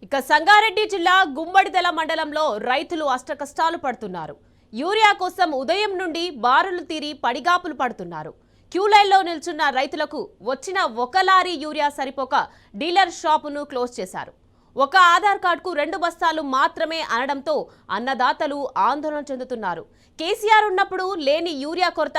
ఇక సంగారెడ్డి జిల్లా గుమ్మడిదెల మండలంలో రైతులు అష్టకష్టాలు పడుతున్నారు. యూరియా కోసం ఉదయం నుండి బారులు తీరి పడిగాపులు పడుతున్నారు. క్యూలైన్లో నిల్చున్న రైతులకు వచ్చిన ఒక లారీ యూరియా సరిపోక డీలర్ షాపును క్లోజ్ చేశారు. ఒక ఆధార్ కార్డుకు 2 బస్తాలు మాత్రమే అనడంతో అన్నదాతలు ఆందోళన చెందుతున్నారు. కేసీఆర్ ఉన్నప్పుడు లేని యూరియా కొరత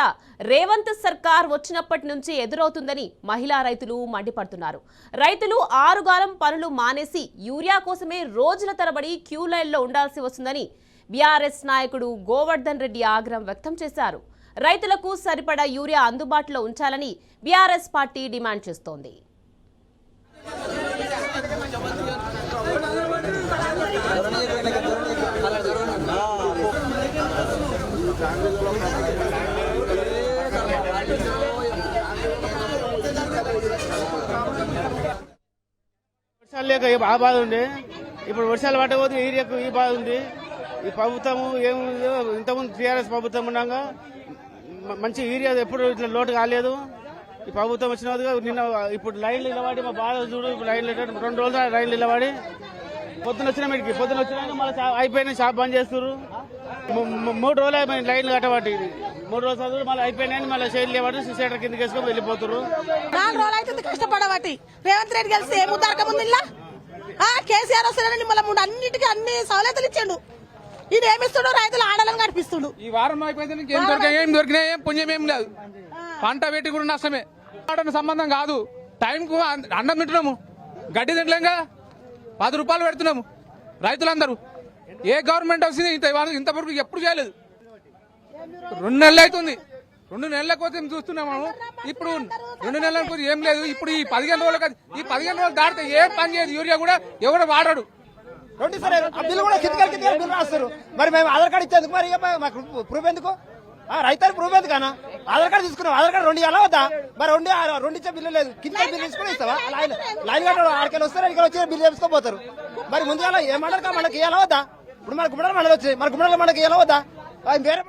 రేవంత్ సర్కార్ వచ్చినప్పటి నుంచి ఎదురవుతుందని మహిళా రైతులు మండిపడుతున్నారు. రైతులు ఆరుగాలం పనులు మానేసి యూరియా కోసమే రోజుల తరబడి క్యూ లైన్లో ఉండాల్సి వస్తుందని బీఆర్ఎస్ నాయకుడు గోవర్ధన్ రెడ్డి ఆగ్రహం వ్యక్తం చేశారు. రైతులకు సరిపడా యూరియా అందుబాటులో ఉంచాలని బీఆర్ఎస్ పార్టీ డిమాండ్ చేస్తోంది. వర్షాలు లేక ఆ బాధ ఉంది. ఇప్పుడు వర్షాలు పట్టకపోతే ఏరియాకు ఈ బాధ ఉంది. ఈ ప్రభుత్వము ఏముంది, ఇంతకుముందు టీఆర్ఎస్ ప్రభుత్వం ఉండగా మంచి ఏరియా ఎప్పుడు ఇట్లా లోటు కాలేదు. ఈ ప్రభుత్వం వచ్చిన నిన్న ఇప్పుడు లైన్లు నిలబడి మా బాధ చూడు. ఇప్పుడు లైన్లు 2 రోజులు లైన్లు నిలబడి పొద్దున వచ్చిన మీటికి పొద్దున వచ్చినా మళ్ళీ అయిపోయినాయి, షాప్ బంద్ చేస్తారు. 3 రోజులు అయిపోయింది లైన్లు కట్టబట్టి. 3 రోజులు చదువు మళ్ళీ అయిపోయినాయి, మళ్ళీ షైడ్లు లేబట్టి సిసేటర్ కిందకి వేసుకొని వెళ్ళిపోతారు. 4 రోజులు అయితే కష్టపడబట్టి రేవంత్ రెడ్డి కలిసి ఏం ఉద్దారకం ఉంది. ఇలా కేసీఆర్ వస్తున్నాడని మళ్ళీ అన్నిటికీ అన్ని సౌలతులు ఇచ్చాడు. ఇది ఏమిస్తుడు, రైతులు ఆడలను నడిపిస్తుడు. ఈ వారం అయిపోయింది, ఏం దొరికినా ఏం పుణ్యం ఏం లేదు. పంట పెట్టి కూడా నష్టమే. సంబంధం కాదు. టైంకు అన్నం తింటున్నాము, గడ్డి తింటలేంగా. 10 రూపాయలు పెడుతున్నాము రైతులందరూ. ఏ గవర్నమెంట్ వచ్చింది ఇంతవరకు ఎప్పుడు చేయలేదు. 2 నెలలు అవుతుంది. 2 నెలల కోసం చూస్తున్నాము. ఇప్పుడు 2 నెలల కోసం ఏం లేదు. ఇప్పుడు ఈ 15 రోజులు ఈ 15 రోజులు దాటితే ఏ పని చేయదు. యూరియా కూడా ఎవరు వాడాడు. బిల్లు కూడా బిల్లు రాస్తారు. మరి మేము ఆధార్ కార్డు ఇచ్చేందుకు మరి మాకు ప్రూఫ్ ఎందుకు? రైతులు ప్రూఫ్ ఎందుకు అన్న? ఆధార్ కార్డు తీసుకున్నాం, ఆధార్ కార్డు 2 ఇవ్వాలా వద్దా? మరి 2 ఇచ్చే బిల్లు లేదు. కింద బిల్లు తీసుకుని ఇస్తావా? లైన్ కట్టాడు, ఆడికెళ్ళి వస్తారు, ఇక్కడ వచ్చి బిల్లు చేసుకోపోతారు. మరి ముందుగా ఏమన్నారు మనకి ఇవ్వాలా వద్దా? ఇప్పుడు మన గుమ్మడలు మనకు వచ్చాయి, మన గుమ్మడలు మనకి ఇవ్వాలా వద్దా? వేరే